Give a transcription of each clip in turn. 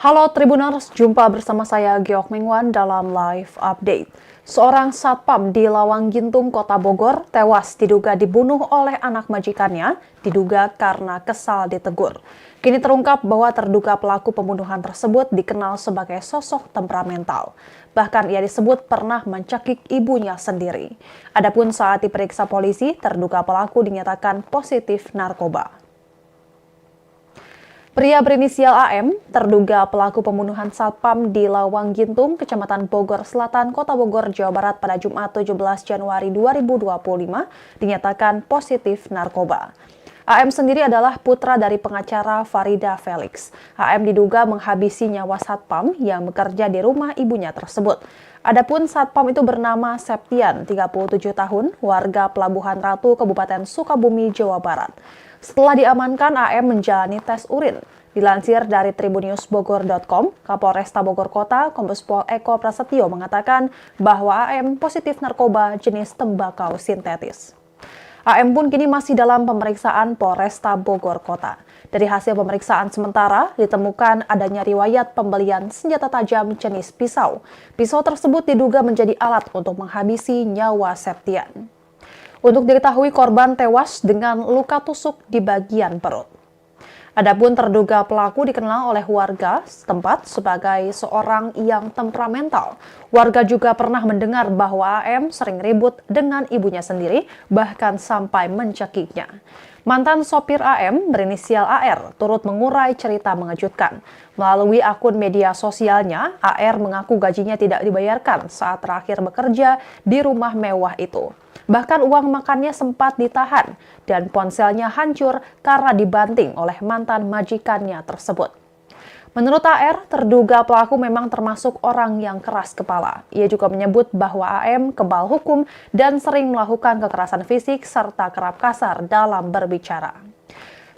Halo Tribuners, jumpa bersama saya Geok Mingwan dalam live update. Seorang satpam di Lawang Gintung, Kota Bogor, tewas diduga dibunuh oleh anak majikannya, diduga karena kesal ditegur. Kini terungkap bahwa terduga pelaku pembunuhan tersebut dikenal sebagai sosok temperamental. Bahkan ia disebut pernah mencekik ibunya sendiri. Adapun saat diperiksa polisi, terduga pelaku dinyatakan positif narkoba. Pria berinisial AM, terduga pelaku pembunuhan satpam di Lawang Gintung, Kecamatan Bogor Selatan, Kota Bogor, Jawa Barat pada Jumat 17 Januari 2025, dinyatakan positif narkoba. AM sendiri adalah putra dari pengacara Farida Felix. AM diduga menghabisi nyawa satpam yang bekerja di rumah ibunya tersebut. Adapun satpam itu bernama Septian, 37 tahun, warga Pelabuhan Ratu, Kabupaten Sukabumi, Jawa Barat. Setelah diamankan, AM menjalani tes urin. Dilansir dari tribunewsbogor.com, Kapolresta Bogor Kota, Kombes Pol Eko Prasetyo mengatakan bahwa AM positif narkoba jenis tembakau sintetis. AM pun kini masih dalam pemeriksaan Polresta Bogor Kota. Dari hasil pemeriksaan sementara, ditemukan adanya riwayat pembelian senjata tajam jenis pisau. Pisau tersebut diduga menjadi alat untuk menghabisi nyawa Septian. Untuk diketahui, korban tewas dengan luka tusuk di bagian perut. Adapun terduga pelaku dikenal oleh warga setempat sebagai seorang yang temperamental. Warga juga pernah mendengar bahwa AM sering ribut dengan ibunya sendiri, bahkan sampai mencekiknya. Mantan sopir AM berinisial AR turut mengurai cerita mengejutkan. Melalui akun media sosialnya, AR mengaku gajinya tidak dibayarkan saat terakhir bekerja di rumah mewah itu. Bahkan uang makannya sempat ditahan dan ponselnya hancur karena dibanting oleh mantan majikannya tersebut. Menurut AR, terduga pelaku memang termasuk orang yang keras kepala. Ia juga menyebut bahwa AM kebal hukum dan sering melakukan kekerasan fisik serta kerap kasar dalam berbicara.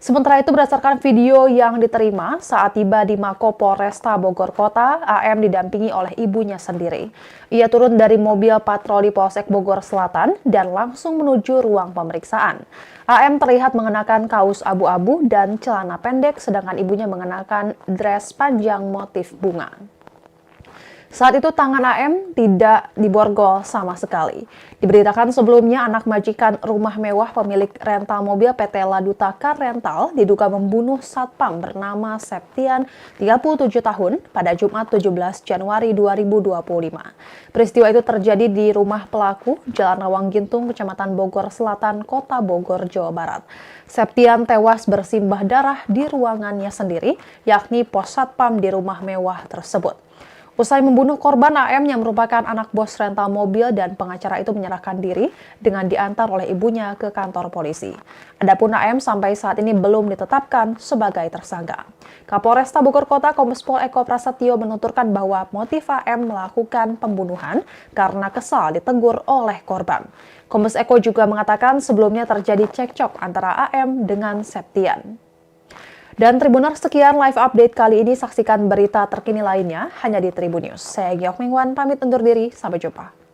Sementara itu, berdasarkan video yang diterima saat tiba di Mako Polresta Bogor Kota, AM didampingi oleh ibunya sendiri. Ia turun dari mobil patroli Polsek Bogor Selatan dan langsung menuju ruang pemeriksaan. AM terlihat mengenakan kaos abu-abu dan celana pendek, sedangkan ibunya mengenakan dress panjang motif bunga. Saat itu tangan AM tidak diborgol sama sekali. Diberitakan sebelumnya anak majikan rumah mewah pemilik rental mobil PT Laduta Car Rental diduga membunuh satpam bernama Septian, 37 tahun, pada Jumat 17 Januari 2025. Peristiwa itu terjadi di rumah pelaku, Jalan Lawang Gintung, Kecamatan Bogor Selatan, Kota Bogor, Jawa Barat. Septian tewas bersimbah darah di ruangannya sendiri, yakni pos satpam di rumah mewah tersebut. Usai membunuh korban, AM yang merupakan anak bos rental mobil dan pengacara itu menyerahkan diri dengan diantar oleh ibunya ke kantor polisi. Adapun AM sampai saat ini belum ditetapkan sebagai tersangka. Kapolresta Bogor Kota Kombes Pol Eko Prasetyo menuturkan bahwa motif AM melakukan pembunuhan karena kesal ditegur oleh korban. Kombes Eko juga mengatakan sebelumnya terjadi cekcok antara AM dengan Septian. Dan Tribuners, sekian live update kali ini. Saksikan berita terkini lainnya hanya di Tribun News. Saya Geok Mingwan, pamit undur diri. Sampai jumpa.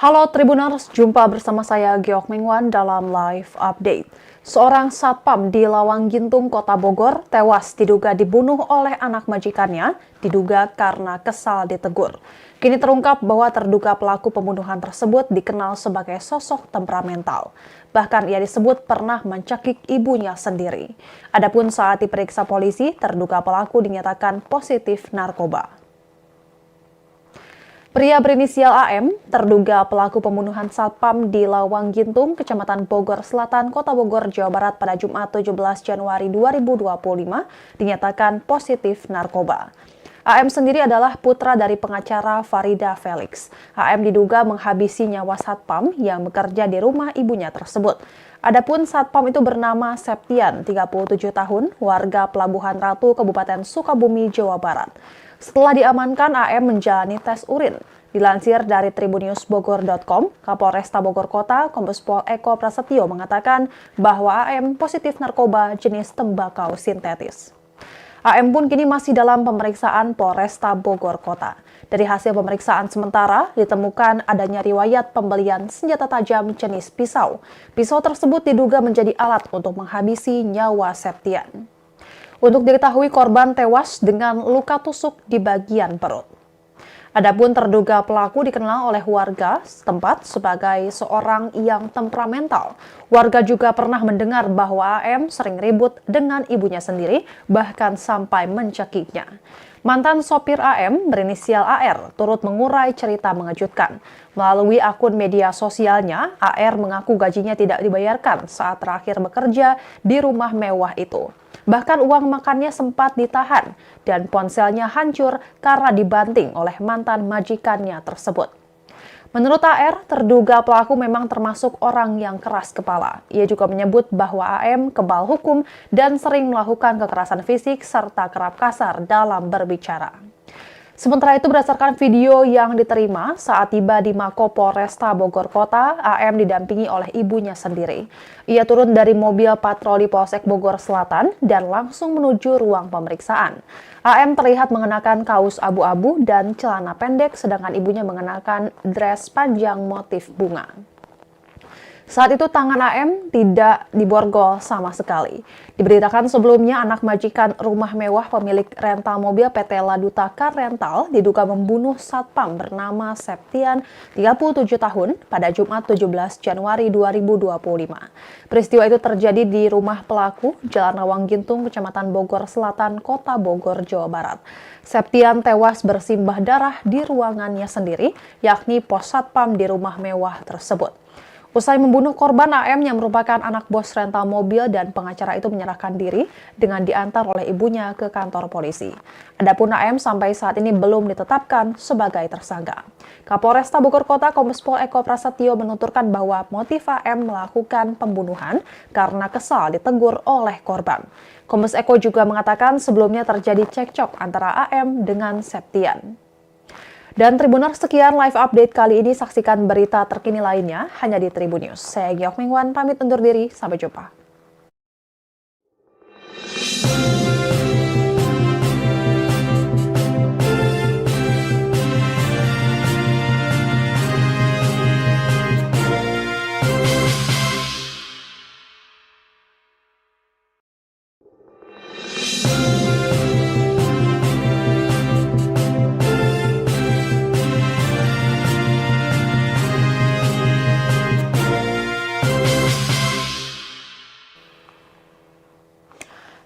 Halo Tribuners, jumpa bersama saya Geok Mingwan dalam live update. Seorang satpam di Lawang Gintung, Kota Bogor, tewas diduga dibunuh oleh anak majikannya, diduga karena kesal ditegur. Kini terungkap bahwa terduga pelaku pembunuhan tersebut dikenal sebagai sosok temperamental. Bahkan ia disebut pernah mencekik ibunya sendiri. Adapun saat diperiksa polisi, terduga pelaku dinyatakan positif narkoba. Pria berinisial AM, terduga pelaku pembunuhan satpam di Lawang Gintung, Kecamatan Bogor Selatan, Kota Bogor, Jawa Barat pada Jumat 17 Januari 2025, dinyatakan positif narkoba. AM sendiri adalah putra dari pengacara Farida Felix. AM diduga menghabisi nyawa satpam yang bekerja di rumah ibunya tersebut. Adapun satpam itu bernama Septian, 37 tahun, warga Pelabuhan Ratu, Kabupaten Sukabumi, Jawa Barat. Setelah diamankan, AM menjalani tes urin. Dilansir dari tribunnewsbogor.com, Kapolresta Bogor Kota, Kombes Pol Eko Prasetyo mengatakan bahwa AM positif narkoba jenis tembakau sintetis. AM pun kini masih dalam pemeriksaan Polresta Bogor Kota. Dari hasil pemeriksaan sementara, ditemukan adanya riwayat pembelian senjata tajam jenis pisau. Pisau tersebut diduga menjadi alat untuk menghabisi nyawa Septian. Untuk diketahui, korban tewas dengan luka tusuk di bagian perut. Adapun terduga pelaku dikenal oleh warga setempat sebagai seorang yang temperamental. Warga juga pernah mendengar bahwa AM sering ribut dengan ibunya sendiri, bahkan sampai mencekiknya. Mantan sopir AM berinisial AR turut mengurai cerita mengejutkan. Melalui akun media sosialnya, AR mengaku gajinya tidak dibayarkan saat terakhir bekerja di rumah mewah itu. Bahkan uang makannya sempat ditahan dan ponselnya hancur karena dibanting oleh mantan majikannya tersebut. Menurut AR, terduga pelaku memang termasuk orang yang keras kepala. Ia juga menyebut bahwa AM kebal hukum dan sering melakukan kekerasan fisik serta kerap kasar dalam berbicara. Sementara itu, berdasarkan video yang diterima saat tiba di Mako Polresta Bogor Kota, AM didampingi oleh ibunya sendiri. Ia turun dari mobil patroli Polsek Bogor Selatan dan langsung menuju ruang pemeriksaan. AM terlihat mengenakan kaos abu-abu dan celana pendek, sedangkan ibunya mengenakan dress panjang motif bunga. Saat itu tangan AM tidak diborgol sama sekali. Diberitakan sebelumnya anak majikan rumah mewah pemilik rental mobil PT Laduta Car Rental diduga membunuh satpam bernama Septian, 37 tahun, pada Jumat 17 Januari 2025. Peristiwa itu terjadi di rumah pelaku, Jalan Rawang Gintung, Kecamatan Bogor Selatan, Kota Bogor, Jawa Barat. Septian tewas bersimbah darah di ruangannya sendiri, yakni pos satpam di rumah mewah tersebut. Usai membunuh korban, AM yang merupakan anak bos rental mobil dan pengacara itu menyerahkan diri dengan diantar oleh ibunya ke kantor polisi. Adapun AM sampai saat ini belum ditetapkan sebagai tersangka. Kapolresta Bogor Kota Kombes Pol Eko Prasetyo menuturkan bahwa motif AM melakukan pembunuhan karena kesal ditegur oleh korban. Kombes Eko juga mengatakan sebelumnya terjadi cekcok antara AM dengan Septian. Dan Tribuners, sekian live update kali ini. Saksikan berita terkini lainnya hanya di Tribun News. Saya Giok Mingwan, pamit undur diri. Sampai jumpa.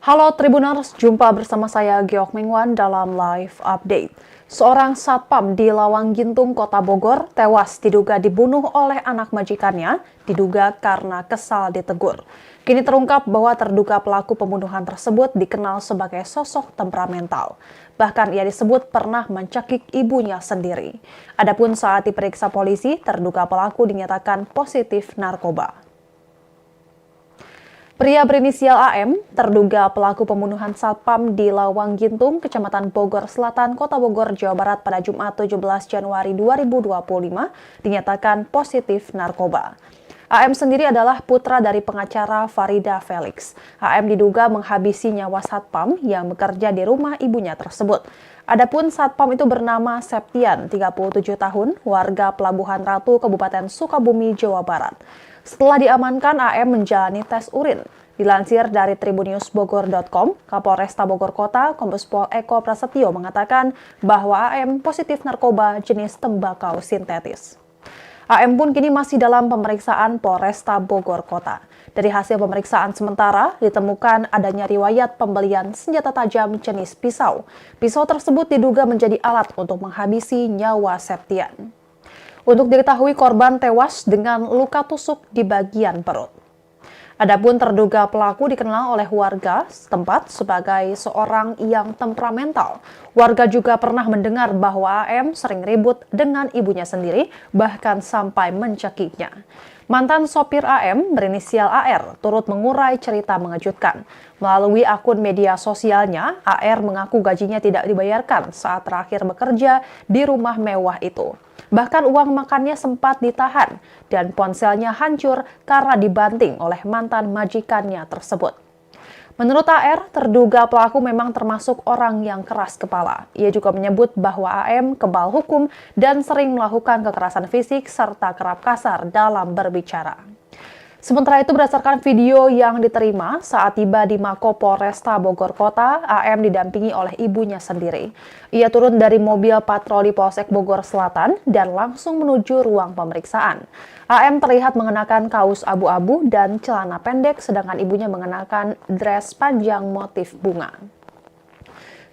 Halo Tribuners, jumpa bersama saya Giok Mingwan dalam live update. Seorang satpam di Lawang Gintung, Kota Bogor, tewas diduga dibunuh oleh anak majikannya, diduga karena kesal ditegur. Kini terungkap bahwa terduga pelaku pembunuhan tersebut dikenal sebagai sosok temperamental. Bahkan ia disebut pernah mencekik ibunya sendiri. Adapun saat diperiksa polisi, terduga pelaku dinyatakan positif narkoba. Pria berinisial AM, terduga pelaku pembunuhan satpam di Lawang Gintung, Kecamatan Bogor Selatan, Kota Bogor, Jawa Barat pada Jumat 17 Januari 2025, dinyatakan positif narkoba. AM sendiri adalah putra dari pengacara Farida Felix. AM diduga menghabisi nyawa satpam yang bekerja di rumah ibunya tersebut. Adapun satpam itu bernama Septian, 37 tahun, warga Pelabuhan Ratu, Kabupaten Sukabumi, Jawa Barat. Setelah diamankan, AM menjalani tes urin. Dilansir dari tribunnewsbogor.com, Kapolresta Bogor Kota, Kombes Pol Eko Prasetyo mengatakan bahwa AM positif narkoba jenis tembakau sintetis. AM pun kini masih dalam pemeriksaan Polresta Bogor Kota. Dari hasil pemeriksaan sementara, ditemukan adanya riwayat pembelian senjata tajam jenis pisau. Pisau tersebut diduga menjadi alat untuk menghabisi nyawa Septian. Untuk diketahui, korban tewas dengan luka tusuk di bagian perut. Adapun terduga pelaku dikenal oleh warga setempat sebagai seorang yang temperamental. Warga juga pernah mendengar bahwa AM sering ribut dengan ibunya sendiri, bahkan sampai mencekiknya. Mantan sopir AM berinisial AR turut mengurai cerita mengejutkan. Melalui akun media sosialnya, AR mengaku gajinya tidak dibayarkan saat terakhir bekerja di rumah mewah itu. Bahkan uang makannya sempat ditahan dan ponselnya hancur karena dibanting oleh mantan majikannya tersebut. Menurut AR, terduga pelaku memang termasuk orang yang keras kepala. Ia juga menyebut bahwa AM kebal hukum dan sering melakukan kekerasan fisik serta kerap kasar dalam berbicara. Sementara itu, berdasarkan video yang diterima saat tiba di Mako Polresta Bogor Kota, AM didampingi oleh ibunya sendiri. Ia turun dari mobil patroli Polsek Bogor Selatan dan langsung menuju ruang pemeriksaan. AM terlihat mengenakan kaos abu-abu dan celana pendek, sedangkan ibunya mengenakan dress panjang motif bunga.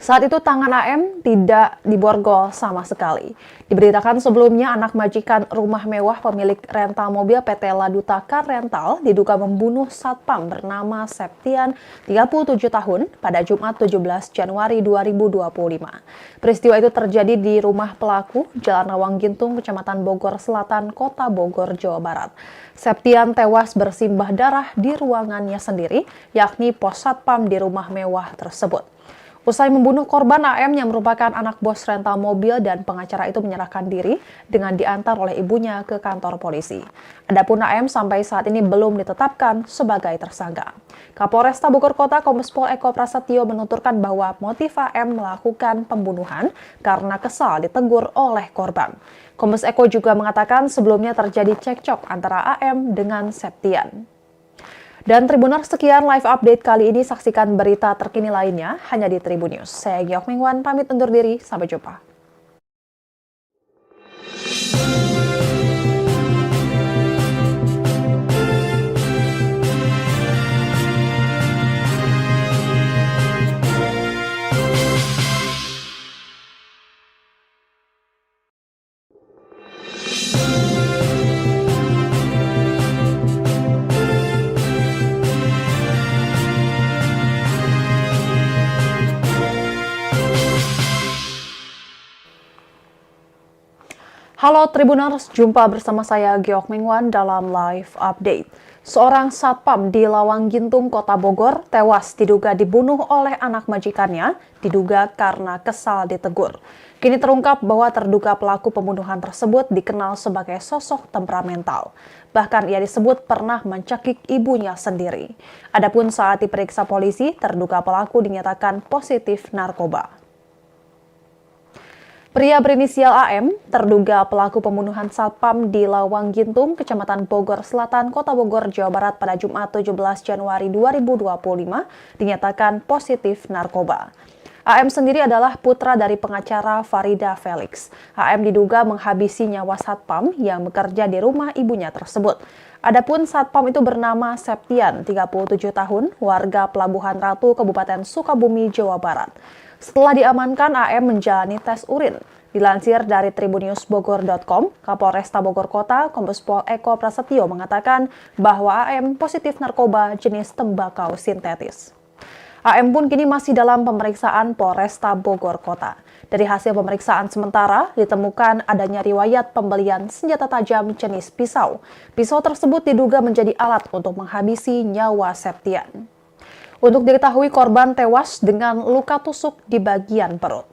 Saat itu tangan AM tidak diborgol sama sekali. Diberitakan sebelumnya anak majikan rumah mewah pemilik rental mobil PT Laduta Car Rental diduga membunuh satpam bernama Septian, 37 tahun, pada Jumat 17 Januari 2025. Peristiwa itu terjadi di rumah pelaku, Jalan Lawang Gintung, Kecamatan Bogor Selatan, Kota Bogor, Jawa Barat. Septian tewas bersimbah darah di ruangannya sendiri, yakni pos satpam di rumah mewah tersebut. Usai membunuh korban, AM yang merupakan anak bos rental mobil dan pengacara itu menyerahkan diri dengan diantar oleh ibunya ke kantor polisi. Adapun AM sampai saat ini belum ditetapkan sebagai tersangka. Kapolresta Bogor Kota Kombes Pol Eko Prasetyo menuturkan bahwa motif AM melakukan pembunuhan karena kesal ditegur oleh korban. Kombes Eko juga mengatakan sebelumnya terjadi cekcok antara AM dengan Septian. Dan Tribuners, sekian live update kali ini. Saksikan berita terkini lainnya hanya di Tribun News. Saya Giok Mingwan, pamit undur diri. Sampai jumpa. Halo Tribuners, jumpa bersama saya Giok Mingwan dalam live update. Seorang satpam di Lawang Gintung, Kota Bogor, tewas diduga dibunuh oleh anak majikannya, diduga karena kesal ditegur. Kini terungkap bahwa terduga pelaku pembunuhan tersebut dikenal sebagai sosok temperamental. Bahkan ia disebut pernah mencekik ibunya sendiri. Adapun saat diperiksa polisi, terduga pelaku dinyatakan positif narkoba. Pria berinisial AM, terduga pelaku pembunuhan satpam di Lawang Gintung, Kecamatan Bogor Selatan, Kota Bogor, Jawa Barat pada Jumat 17 Januari 2025, dinyatakan positif narkoba. AM sendiri adalah putra dari pengacara Farida Felix. AM diduga menghabisi nyawa satpam yang bekerja di rumah ibunya tersebut. Adapun satpam itu bernama Septian, 37 tahun, warga Pelabuhan Ratu, Kabupaten Sukabumi, Jawa Barat. Setelah diamankan, AM menjalani tes urin. Dilansir dari tribunnewsbogor.com, Kapolresta Bogor Kota, Kombes Pol Eko Prasetyo mengatakan bahwa AM positif narkoba jenis tembakau sintetis. AM pun kini masih dalam pemeriksaan Polresta Bogor Kota. Dari hasil pemeriksaan sementara, ditemukan adanya riwayat pembelian senjata tajam jenis pisau. Pisau tersebut diduga menjadi alat untuk menghabisi nyawa Septian. Untuk diketahui, korban tewas dengan luka tusuk di bagian perut.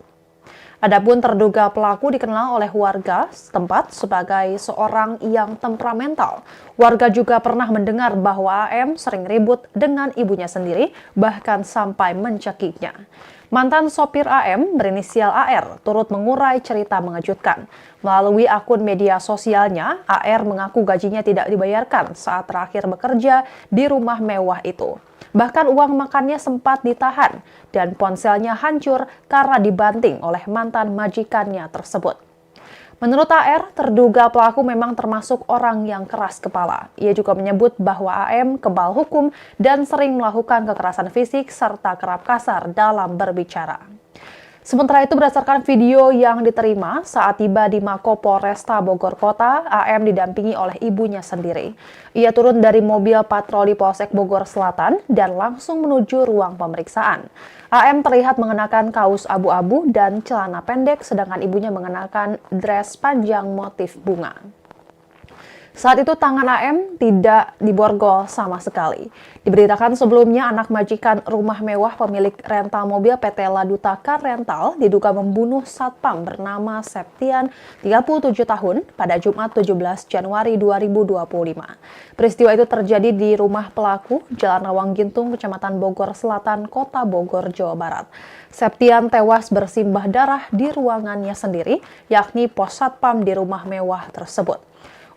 Adapun terduga pelaku dikenal oleh warga setempat sebagai seorang yang temperamental. Warga juga pernah mendengar bahwa AM sering ribut dengan ibunya sendiri, bahkan sampai mencekiknya. Mantan sopir AM berinisial AR turut mengurai cerita mengejutkan. Melalui akun media sosialnya, AR mengaku gajinya tidak dibayarkan saat terakhir bekerja di rumah mewah itu. Bahkan uang makannya sempat ditahan dan ponselnya hancur karena dibanting oleh mantan majikannya tersebut. Menurut AR, terduga pelaku memang termasuk orang yang keras kepala. Ia juga menyebut bahwa AM kebal hukum dan sering melakukan kekerasan fisik serta kerap kasar dalam berbicara. Sementara itu berdasarkan video yang diterima saat tiba di Mako Polresta Bogor Kota, AM didampingi oleh ibunya sendiri. Ia turun dari mobil patroli Polsek Bogor Selatan dan langsung menuju ruang pemeriksaan. AM terlihat mengenakan kaos abu-abu dan celana pendek, sedangkan ibunya mengenakan dress panjang motif bunga. Saat itu tangan AM tidak diborgol sama sekali. Diberitakan sebelumnya anak majikan rumah mewah pemilik rental mobil PT Laduta Car Rental diduga membunuh satpam bernama Septian, 37 tahun, pada Jumat 17 Januari 2025. Peristiwa itu terjadi di rumah pelaku, Jalan Lawang Gintung, Kecamatan Bogor Selatan, Kota Bogor, Jawa Barat. Septian tewas bersimbah darah di ruangannya sendiri, yakni pos satpam di rumah mewah tersebut.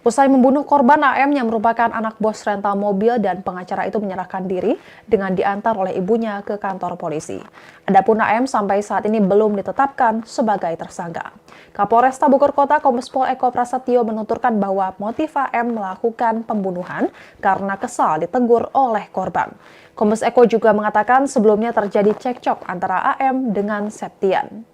Usai membunuh korban, AM yang merupakan anak bos rental mobil dan pengacara itu menyerahkan diri dengan diantar oleh ibunya ke kantor polisi. Adapun AM sampai saat ini belum ditetapkan sebagai tersangka. Kapolresta Bogor Kota Kombes Pol Eko Prasetyo menuturkan bahwa motif AM melakukan pembunuhan karena kesal ditegur oleh korban. Kombes Eko juga mengatakan sebelumnya terjadi cekcok antara AM dengan Septian.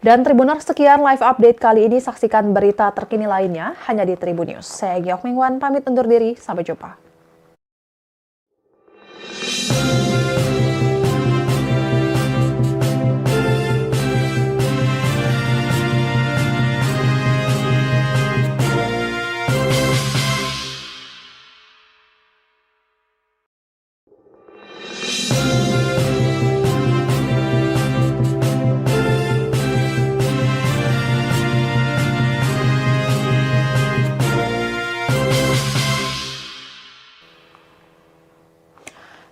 Dan Tribuners, sekian live update kali ini. Saksikan berita terkini lainnya hanya di Tribun News. Saya Giok Mingwan, pamit undur diri. Sampai jumpa.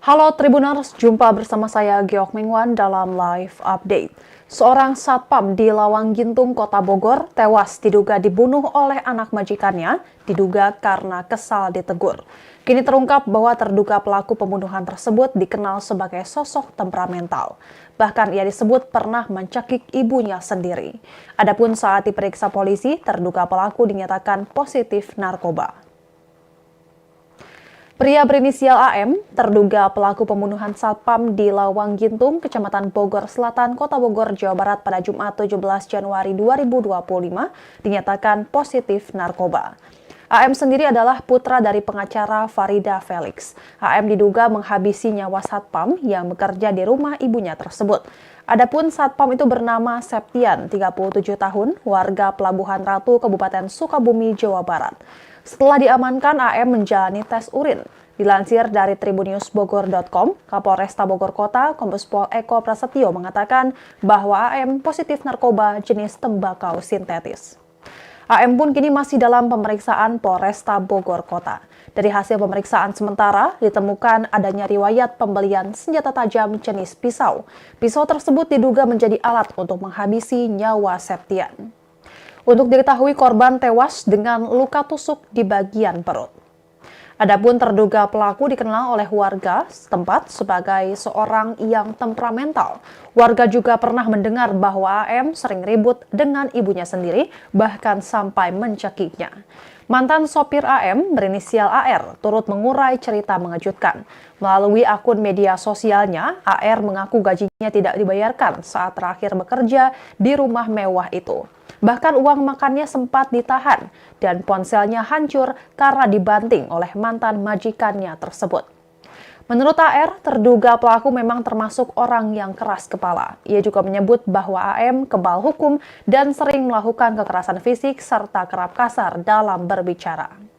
Halo Tribuners, jumpa bersama saya Giok Mingwan dalam live update. Seorang satpam di Lawang Gintung, Kota Bogor, tewas diduga dibunuh oleh anak majikannya, diduga karena kesal ditegur. Kini terungkap bahwa terduga pelaku pembunuhan tersebut dikenal sebagai sosok temperamental. Bahkan ia disebut pernah mencekik ibunya sendiri. Adapun saat diperiksa polisi, terduga pelaku dinyatakan positif narkoba. Pria berinisial AM, terduga pelaku pembunuhan satpam di Lawang Gintung, Kecamatan Bogor Selatan, Kota Bogor, Jawa Barat pada Jumat 17 Januari 2025, dinyatakan positif narkoba. AM sendiri adalah putra dari pengacara Farida Felix. AM diduga menghabisi nyawa satpam yang bekerja di rumah ibunya tersebut. Adapun satpam itu bernama Septian, 37 tahun, warga Pelabuhan Ratu, Kabupaten Sukabumi, Jawa Barat. Setelah diamankan, AM menjalani tes urin. Dilansir dari tribunnewsbogor.com, Kapolresta Bogor Kota, Kombes Pol Eko Prasetyo mengatakan bahwa AM positif narkoba jenis tembakau sintetis. AM pun kini masih dalam pemeriksaan Polresta Bogor Kota. Dari hasil pemeriksaan sementara, ditemukan adanya riwayat pembelian senjata tajam jenis pisau. Pisau tersebut diduga menjadi alat untuk menghabisi nyawa Septian. Untuk diketahui, korban tewas dengan luka tusuk di bagian perut. Adapun terduga pelaku dikenal oleh warga setempat sebagai seorang yang temperamental. Warga juga pernah mendengar bahwa AM sering ribut dengan ibunya sendiri, bahkan sampai mencekiknya. Mantan sopir AM berinisial AR turut mengurai cerita mengejutkan. Melalui akun media sosialnya, AR mengaku gajinya tidak dibayarkan saat terakhir bekerja di rumah mewah itu. Bahkan uang makannya sempat ditahan dan ponselnya hancur karena dibanting oleh mantan majikannya tersebut. Menurut AR, terduga pelaku memang termasuk orang yang keras kepala. Ia juga menyebut bahwa AM kebal hukum dan sering melakukan kekerasan fisik serta kerap kasar dalam berbicara.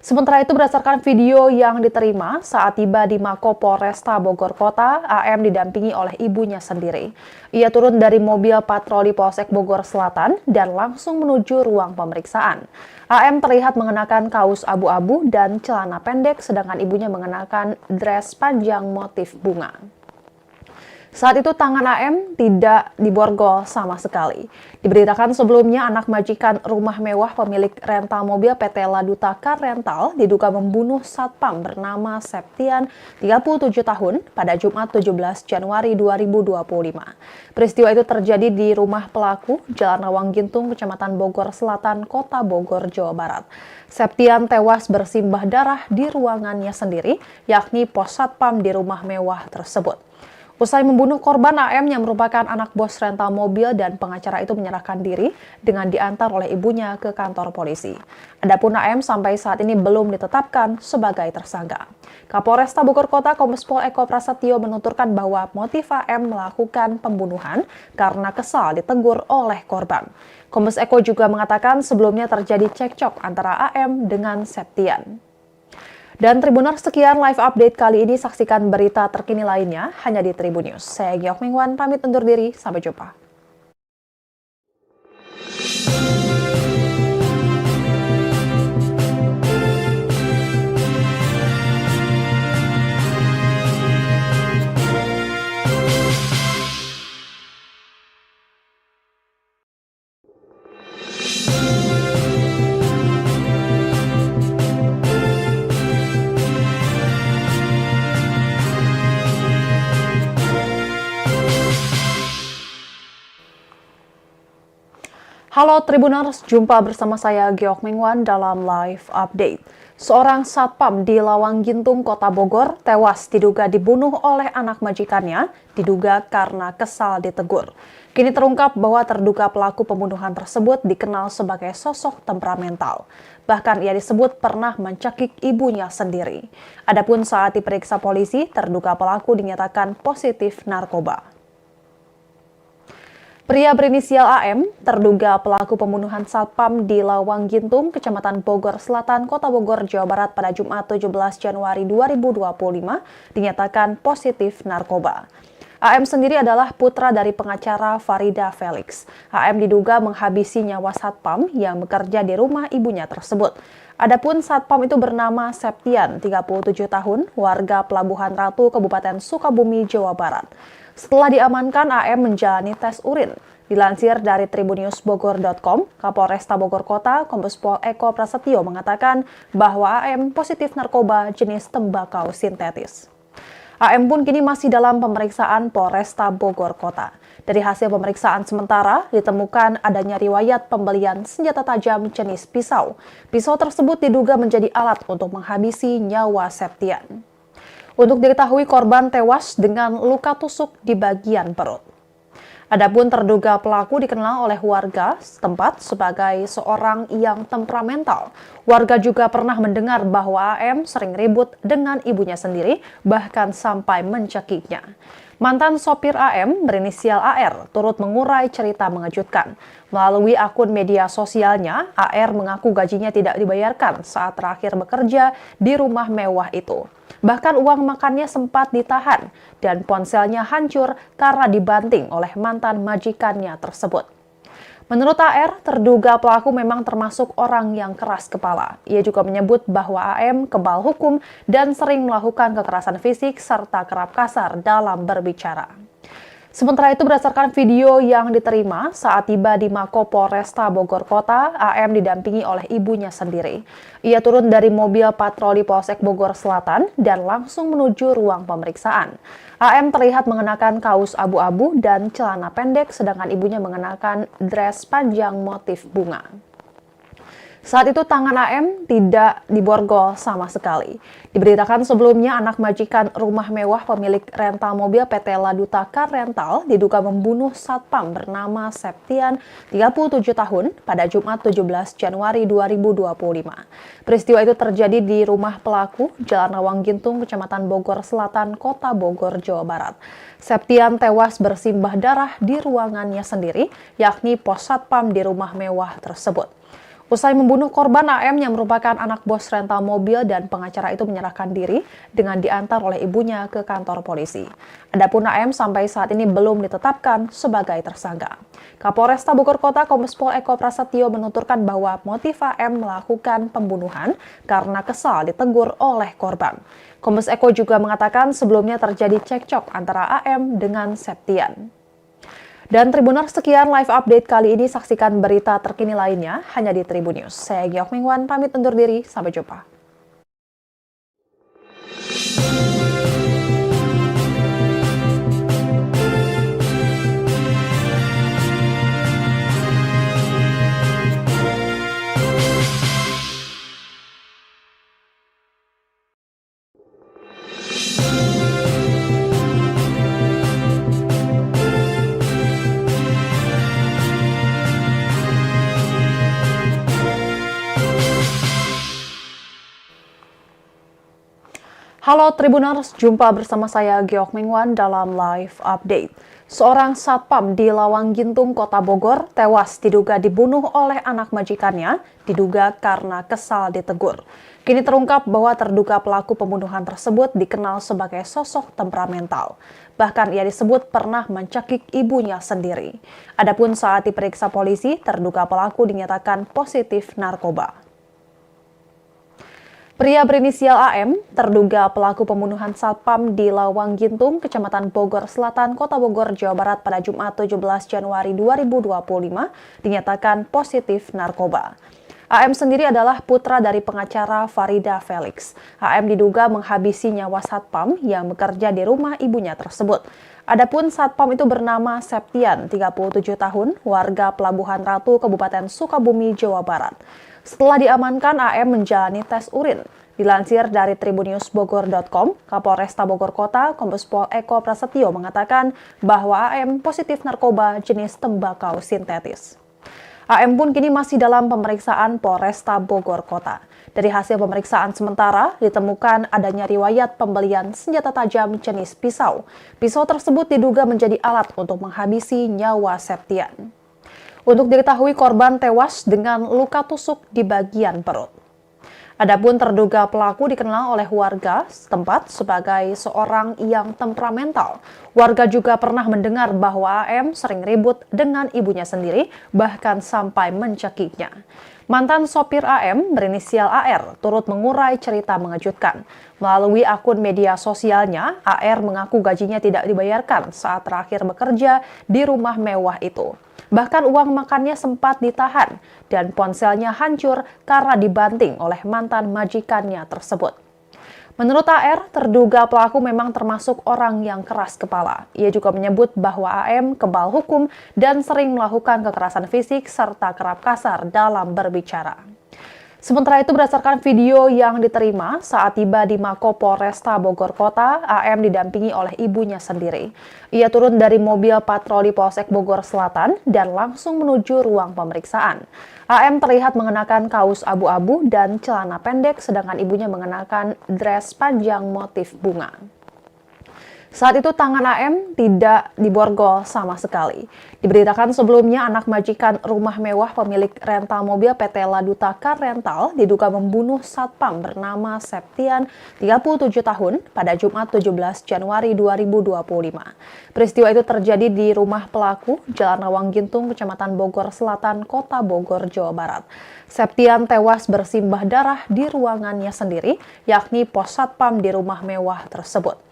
Sementara itu berdasarkan video yang diterima saat tiba di Mako Polresta Bogor Kota, AM didampingi oleh ibunya sendiri. Ia turun dari mobil patroli Polsek Bogor Selatan dan langsung menuju ruang pemeriksaan. AM terlihat mengenakan kaos abu-abu dan celana pendek, sedangkan ibunya mengenakan dress panjang motif bunga. Saat itu tangan AM tidak diborgol sama sekali. Diberitakan sebelumnya anak majikan rumah mewah pemilik rental mobil PT Laduta Car Rental diduga membunuh satpam bernama Septian, 37 tahun, pada Jumat 17 Januari 2025. Peristiwa itu terjadi di rumah pelaku, Jalan Lawang Gintung, Kecamatan Bogor Selatan, Kota Bogor, Jawa Barat. Septian tewas bersimbah darah di ruangannya sendiri, yakni pos satpam di rumah mewah tersebut. Usai membunuh korban, AM yang merupakan anak bos rental mobil dan pengacara itu menyerahkan diri dengan diantar oleh ibunya ke kantor polisi. Adapun AM sampai saat ini belum ditetapkan sebagai tersangka. Kapolresta Bogor Kota Kombes Pol Eko Prasetyo menuturkan bahwa motif AM melakukan pembunuhan karena kesal ditegur oleh korban. Kombes Eko juga mengatakan sebelumnya terjadi cekcok antara AM dengan Septian. Dan Tribuners, sekian live update kali ini. Saksikan berita terkini lainnya hanya di Tribun News. Saya Giok Mingwan, pamit undur diri. Sampai jumpa. Halo Tribuners, jumpa bersama saya Giok Mingwan dalam live update. Seorang satpam di Lawang Gintung, Kota Bogor, tewas diduga dibunuh oleh anak majikannya, diduga karena kesal ditegur. Kini terungkap bahwa terduga pelaku pembunuhan tersebut dikenal sebagai sosok temperamental. Bahkan ia disebut pernah mencekik ibunya sendiri. Adapun saat diperiksa polisi, terduga pelaku dinyatakan positif narkoba. Pria berinisial AM, terduga pelaku pembunuhan satpam di Lawang Gintung, Kecamatan Bogor Selatan, Kota Bogor, Jawa Barat pada Jumat 17 Januari 2025, dinyatakan positif narkoba. AM sendiri adalah putra dari pengacara Farida Felix. AM diduga menghabisi nyawa satpam yang bekerja di rumah ibunya tersebut. Adapun satpam itu bernama Septian, 37 tahun, warga Pelabuhan Ratu, Kabupaten Sukabumi, Jawa Barat. Setelah diamankan, AM menjalani tes urin. Dilansir dari tribunnewsbogor.com, Kapolresta Bogor Kota, Kombes Pol Eko Prasetyo mengatakan bahwa AM positif narkoba jenis tembakau sintetis. AM pun kini masih dalam pemeriksaan Polresta Bogor Kota. Dari hasil pemeriksaan sementara, ditemukan adanya riwayat pembelian senjata tajam jenis pisau. Pisau tersebut diduga menjadi alat untuk menghabisi nyawa Septian. Untuk diketahui, korban tewas dengan luka tusuk di bagian perut. Adapun terduga pelaku dikenal oleh warga setempat sebagai seorang yang temperamental. Warga juga pernah mendengar bahwa AM sering ribut dengan ibunya sendiri, bahkan sampai mencekiknya. Mantan sopir AM berinisial AR turut mengurai cerita mengejutkan. Melalui akun media sosialnya, AR mengaku gajinya tidak dibayarkan saat terakhir bekerja di rumah mewah itu. Bahkan uang makannya sempat ditahan dan ponselnya hancur karena dibanting oleh mantan majikannya tersebut. Menurut AR, terduga pelaku memang termasuk orang yang keras kepala. Ia juga menyebut bahwa AM kebal hukum dan sering melakukan kekerasan fisik serta kerap kasar dalam berbicara. Sementara itu, berdasarkan video yang diterima saat tiba di Mako Polresta Bogor Kota, AM didampingi oleh ibunya sendiri. Ia turun dari mobil patroli Polsek Bogor Selatan dan langsung menuju ruang pemeriksaan. AM terlihat mengenakan kaos abu-abu dan celana pendek, sedangkan ibunya mengenakan dress panjang motif bunga. Saat itu tangan AM tidak diborgol sama sekali. Diberitakan sebelumnya anak majikan rumah mewah pemilik rental mobil PT Laduta Car Rental diduga membunuh satpam bernama Septian, 37 tahun, pada Jumat 17 Januari 2025. Peristiwa itu terjadi di rumah pelaku, Jalan Lawang Gintung, Kecamatan Bogor Selatan, Kota Bogor, Jawa Barat. Septian tewas bersimbah darah di ruangannya sendiri, yakni pos satpam di rumah mewah tersebut. Usai membunuh korban, AM yang merupakan anak bos rental mobil dan pengacara itu menyerahkan diri dengan diantar oleh ibunya ke kantor polisi. Adapun AM sampai saat ini belum ditetapkan sebagai tersangka. Kapolresta Bogor Kota Kombes Pol Eko Prasetyo menuturkan bahwa motif AM melakukan pembunuhan karena kesal ditegur oleh korban. Kombes Eko juga mengatakan sebelumnya terjadi cekcok antara AM dengan Septian. Dan Tribuners, sekian live update kali ini. Saksikan berita terkini lainnya hanya di Tribun News. Saya Giok Mingwan, pamit undur diri. Sampai jumpa. Halo Tribuners, jumpa bersama saya Geok Mingwan dalam live update. Seorang satpam di Lawang Gintung, Kota Bogor, tewas diduga dibunuh oleh anak majikannya, diduga karena kesal ditegur. Kini terungkap bahwa terduga pelaku pembunuhan tersebut dikenal sebagai sosok temperamental. Bahkan ia disebut pernah mencekik ibunya sendiri. Adapun saat diperiksa polisi, terduga pelaku dinyatakan positif narkoba. Pria berinisial AM, terduga pelaku pembunuhan satpam di Lawang Gintung, Kecamatan Bogor Selatan, Kota Bogor, Jawa Barat pada Jumat 17 Januari 2025, dinyatakan positif narkoba. AM sendiri adalah putra dari pengacara Farida Felix. AM diduga menghabisi nyawa satpam yang bekerja di rumah ibunya tersebut. Adapun satpam itu bernama Septian, 37 tahun, warga Pelabuhan Ratu, Kabupaten Sukabumi, Jawa Barat. Setelah diamankan, AM menjalani tes urin. Dilansir dari tribunnewsbogor.com, Kapolresta Bogor Kota, Kombes Pol Eko Prasetyo mengatakan bahwa AM positif narkoba jenis tembakau sintetis. AM pun kini masih dalam pemeriksaan Polresta Bogor Kota. Dari hasil pemeriksaan sementara, ditemukan adanya riwayat pembelian senjata tajam jenis pisau. Pisau tersebut diduga menjadi alat untuk menghabisi nyawa Septian. Untuk diketahui, korban tewas dengan luka tusuk di bagian perut. Adapun terduga pelaku dikenal oleh warga setempat sebagai seorang yang temperamental. Warga juga pernah mendengar bahwa AM sering ribut dengan ibunya sendiri, bahkan sampai mencekiknya. Mantan sopir AM berinisial AR turut mengurai cerita mengejutkan. Melalui akun media sosialnya, AR mengaku gajinya tidak dibayarkan saat terakhir bekerja di rumah mewah itu. Bahkan uang makannya sempat ditahan dan ponselnya hancur karena dibanting oleh mantan majikannya tersebut. Menurut AR, terduga pelaku memang termasuk orang yang keras kepala. Ia juga menyebut bahwa AM kebal hukum dan sering melakukan kekerasan fisik serta kerap kasar dalam berbicara. Sementara itu, berdasarkan video yang diterima saat tiba di Mako Polresta Bogor Kota, AM didampingi oleh ibunya sendiri. Ia turun dari mobil patroli Polsek Bogor Selatan dan langsung menuju ruang pemeriksaan. AM terlihat mengenakan kaos abu-abu dan celana pendek, sedangkan ibunya mengenakan dress panjang motif bunga. Saat itu tangan AM tidak diborgol sama sekali. Diberitakan sebelumnya anak majikan rumah mewah pemilik rental mobil PT Laduta Car Rental diduga membunuh satpam bernama Septian, 37 tahun, pada Jumat 17 Januari 2025. Peristiwa itu terjadi di rumah pelaku, Jalan Lawang Gintung, Kecamatan Bogor Selatan, Kota Bogor, Jawa Barat. Septian tewas bersimbah darah di ruangannya sendiri, yakni pos satpam di rumah mewah tersebut.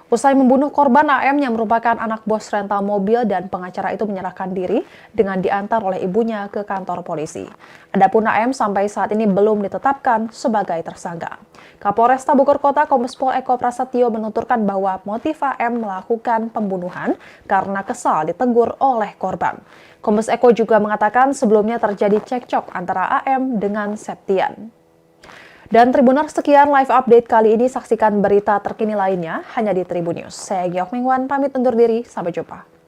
Usai membunuh korban, AM yang merupakan anak bos rental mobil dan pengacara itu menyerahkan diri dengan diantar oleh ibunya ke kantor polisi. Adapun AM sampai saat ini belum ditetapkan sebagai tersangka. Kapolresta Bogor Kota Kombes Pol Eko Prasetyo menuturkan bahwa motif AM melakukan pembunuhan karena kesal ditegur oleh korban. Kombes Eko juga mengatakan sebelumnya terjadi cekcok antara AM dengan Septian. Dan Tribuners, sekian live update kali ini. Saksikan berita terkini lainnya hanya di Tribun News. Saya Geok Mingwan, pamit undur diri. Sampai jumpa.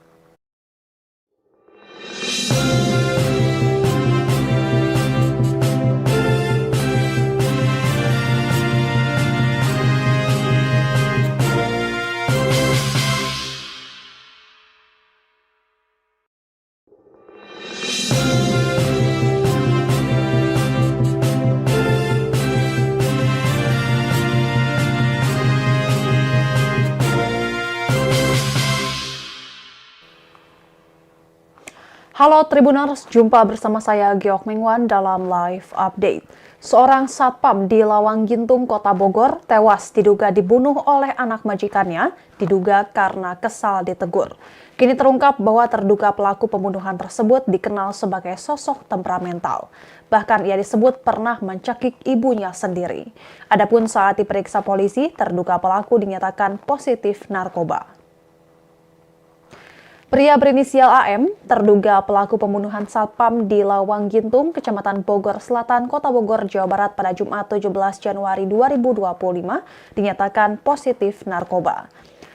Halo Tribuners, jumpa bersama saya Geok Mingwan dalam live update. Seorang satpam di Lawang Gintung, Kota Bogor, tewas diduga dibunuh oleh anak majikannya, diduga karena kesal ditegur. Kini terungkap bahwa terduga pelaku pembunuhan tersebut dikenal sebagai sosok temperamental. Bahkan ia disebut pernah mencekik ibunya sendiri. Adapun saat diperiksa polisi, terduga pelaku dinyatakan positif narkoba. Pria berinisial AM, terduga pelaku pembunuhan satpam di Lawang Gintung, Kecamatan Bogor Selatan, Kota Bogor, Jawa Barat pada Jumat 17 Januari 2025, dinyatakan positif narkoba.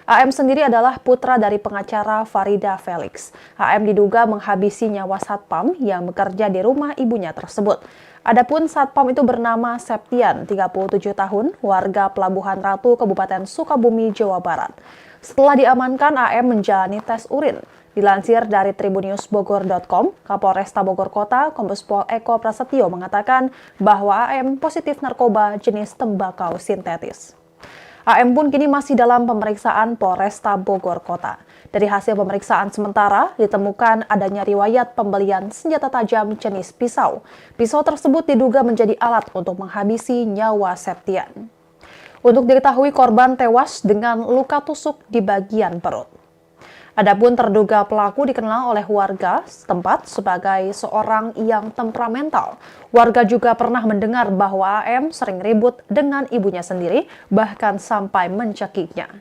AM sendiri adalah putra dari pengacara Farida Felix. AM diduga menghabisi nyawa satpam yang bekerja di rumah ibunya tersebut. Adapun satpam itu bernama Septian, 37 tahun, warga Pelabuhan Ratu, Kabupaten Sukabumi, Jawa Barat. Setelah diamankan, AM menjalani tes urin. Dilansir dari tribunnewsbogor.com, Kapolresta Bogor Kota, Kombes Pol Eko Prasetyo mengatakan bahwa AM positif narkoba jenis tembakau sintetis. AM pun kini masih dalam pemeriksaan Polresta Bogor Kota. Dari hasil pemeriksaan sementara, ditemukan adanya riwayat pembelian senjata tajam jenis pisau. Pisau tersebut diduga menjadi alat untuk menghabisi nyawa Septian. Untuk diketahui, korban tewas dengan luka tusuk di bagian perut. Adapun terduga pelaku dikenal oleh warga setempat sebagai seorang yang temperamental. Warga juga pernah mendengar bahwa AM sering ribut dengan ibunya sendiri, bahkan sampai mencekiknya.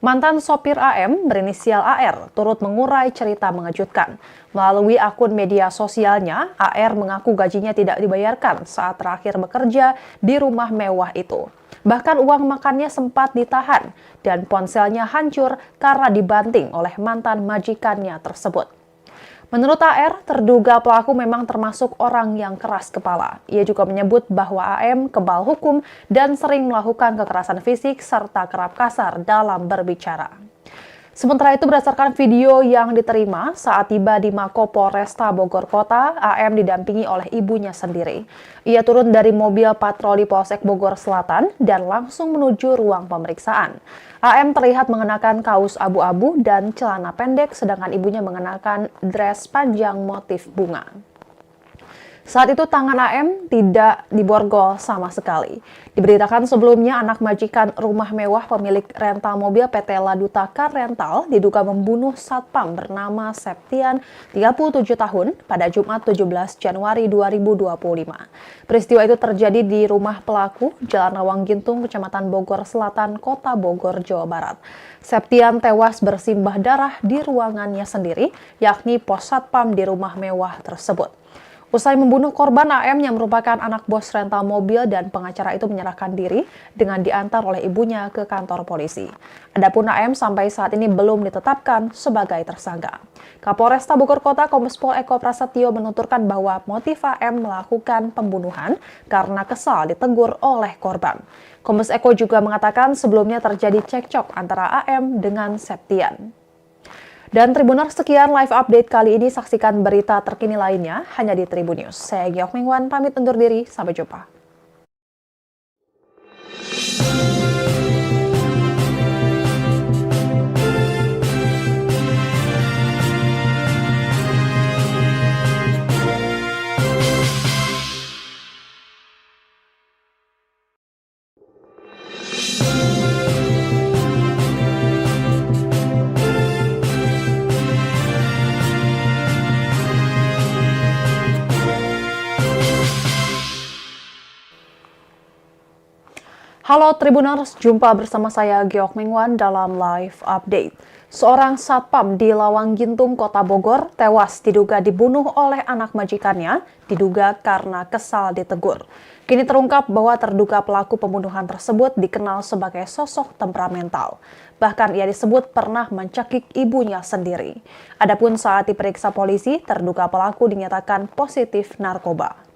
Mantan sopir AM berinisial AR turut mengurai cerita mengejutkan. Melalui akun media sosialnya, AR mengaku gajinya tidak dibayarkan saat terakhir bekerja di rumah mewah itu. Bahkan uang makannya sempat ditahan dan ponselnya hancur karena dibanting oleh mantan majikannya tersebut. Menurut AR, terduga pelaku memang termasuk orang yang keras kepala. Ia juga menyebut bahwa AM kebal hukum dan sering melakukan kekerasan fisik serta kerap kasar dalam berbicara. Sementara itu, berdasarkan video yang diterima saat tiba di Mako Polresta Bogor Kota, AM didampingi oleh ibunya sendiri. Ia turun dari mobil patroli Polsek Bogor Selatan dan langsung menuju ruang pemeriksaan. AM terlihat mengenakan kaos abu-abu dan celana pendek, sedangkan ibunya mengenakan dress panjang motif bunga. Saat itu tangan AM tidak diborgol sama sekali. Diberitakan sebelumnya anak majikan rumah mewah pemilik rental mobil PT Laduta Car Rental diduga membunuh satpam bernama Septian, 37 tahun, pada Jumat 17 Januari 2025. Peristiwa itu terjadi di rumah pelaku, Jalan Lawang Gintung, Kecamatan Bogor Selatan, Kota Bogor, Jawa Barat. Septian tewas bersimbah darah di ruangannya sendiri, yakni pos satpam di rumah mewah tersebut. Usai membunuh korban, AM yang merupakan anak bos rental mobil dan pengacara itu menyerahkan diri dengan diantar oleh ibunya ke kantor polisi. Adapun AM sampai saat ini belum ditetapkan sebagai tersangka. Kapolresta Bogor Kota Kombes Pol Eko Prasetyo menuturkan bahwa motif AM melakukan pembunuhan karena kesal ditegur oleh korban. Kombes Eko juga mengatakan sebelumnya terjadi cekcok antara AM dengan Septian. Dan Tribuners, sekian live update kali ini. Saksikan berita terkini lainnya hanya di Tribun News. Saya Giok Mingwan, pamit undur diri. Sampai jumpa. Halo Tribuners, jumpa bersama saya Giok Mingwan dalam live update. Seorang satpam di Lawang Gintung, Kota Bogor, tewas diduga dibunuh oleh anak majikannya, diduga karena kesal ditegur. Kini terungkap bahwa terduga pelaku pembunuhan tersebut dikenal sebagai sosok temperamental. Bahkan ia disebut pernah mencekik ibunya sendiri. Adapun saat diperiksa polisi, terduga pelaku dinyatakan positif narkoba.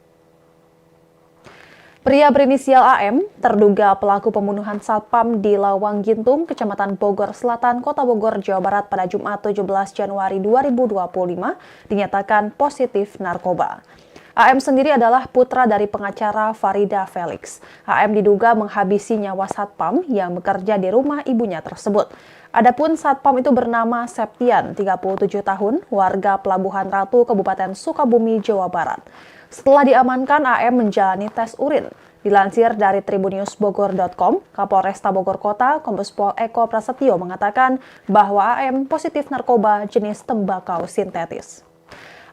Pria berinisial AM, terduga pelaku pembunuhan satpam di Lawang Gintung, Kecamatan Bogor Selatan, Kota Bogor, Jawa Barat pada Jumat 17 Januari 2025, dinyatakan positif narkoba. AM sendiri adalah putra dari pengacara Farida Felix. AM diduga menghabisi nyawa satpam yang bekerja di rumah ibunya tersebut. Adapun satpam itu bernama Septian, 37 tahun, warga Pelabuhan Ratu, Kabupaten Sukabumi, Jawa Barat. Setelah diamankan, AM menjalani tes urin. Dilansir dari tribunnewsbogor.com, Kapolresta Bogor Kota, Kombes Pol Eko Prasetyo mengatakan bahwa AM positif narkoba jenis tembakau sintetis.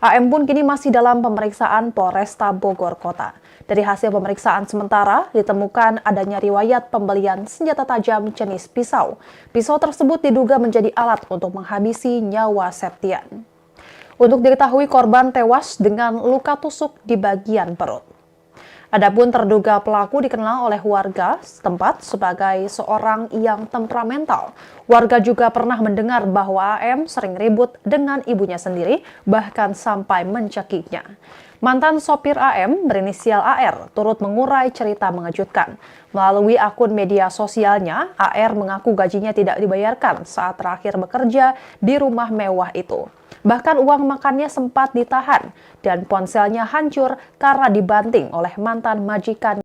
AM pun kini masih dalam pemeriksaan Polresta Bogor Kota. Dari hasil pemeriksaan sementara, ditemukan adanya riwayat pembelian senjata tajam jenis pisau. Pisau tersebut diduga menjadi alat untuk menghabisi nyawa Septian. Untuk diketahui, korban tewas dengan luka tusuk di bagian perut. Adapun terduga pelaku dikenal oleh warga setempat sebagai seorang yang temperamental. Warga juga pernah mendengar bahwa AM sering ribut dengan ibunya sendiri, bahkan sampai mencekiknya. Mantan sopir AM berinisial AR turut mengurai cerita mengejutkan. Melalui akun media sosialnya, AR mengaku gajinya tidak dibayarkan saat terakhir bekerja di rumah mewah itu. Bahkan uang makannya sempat ditahan dan ponselnya hancur karena dibanting oleh mantan majikan.